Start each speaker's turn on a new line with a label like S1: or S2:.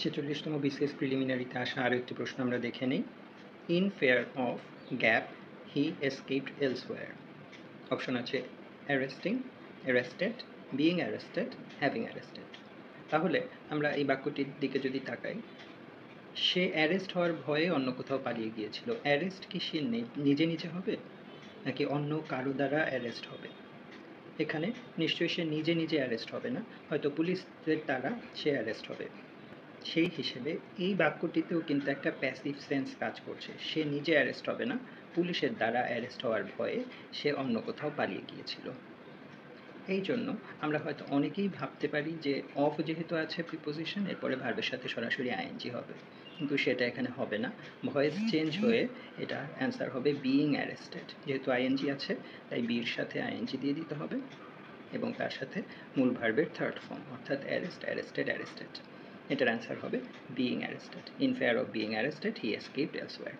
S1: 46তম BCS প্রিলিমিনারিতে আসা আরও একটি প্রশ্ন আমরা দেখে নিই। In fear of gap he escaped elsewhere. Option আছে arresting, arrested, being arrested, having arrested. তাহলে আমরা এই বাক্যটির দিকে যদি তাকাই, সে অ্যারেস্ট হওয়ার ভয়ে অন্য কোথাও পালিয়ে গিয়েছিল। অ্যারেস্ট কি সে নিজে নিজে হবে নাকি অন্য কারো দ্বারা অ্যারেস্ট হবে? এখানে নিশ্চয়ই সে নিজে নিজে অ্যারেস্ট হবে না, হয়তো পুলিশদের দ্বারা সে অ্যারেস্ট হবে। সেই হিসেবে এই বাক্যটিতেও কিন্তু একটা প্যাসিভ সেন্স কাজ করছে। সে নিজে অ্যারেস্ট হবে না, পুলিশের দ্বারা অ্যারেস্ট হওয়ার ভয়ে সে অন্য কোথাও পালিয়ে গিয়েছিল। এই জন্য আমরা হয়তো অনেকেই ভাবতে পারি যে অফ যেহেতু আছে প্রিপোজিশন, এরপরে ভার্বের সাথে সরাসরি আইএনজি হবে, কিন্তু সেটা এখানে হবে না। ভয়েস চেঞ্জ হয়ে এটা অ্যান্সার হবে বিইং অ্যারেস্টেড। যেহেতু আইএনজি আছে তাই বির সাথে আইএনজি দিয়ে দিতে হবে এবং তার সাথে মূল ভার্বের থার্ড ফর্ম অর্থাৎ অ্যারেস্ট, অ্যারেস্টেড, অ্যারেস্টেড। এটার অ্যান্সার হবে being arrested. In fear of being arrested he escaped elsewhere.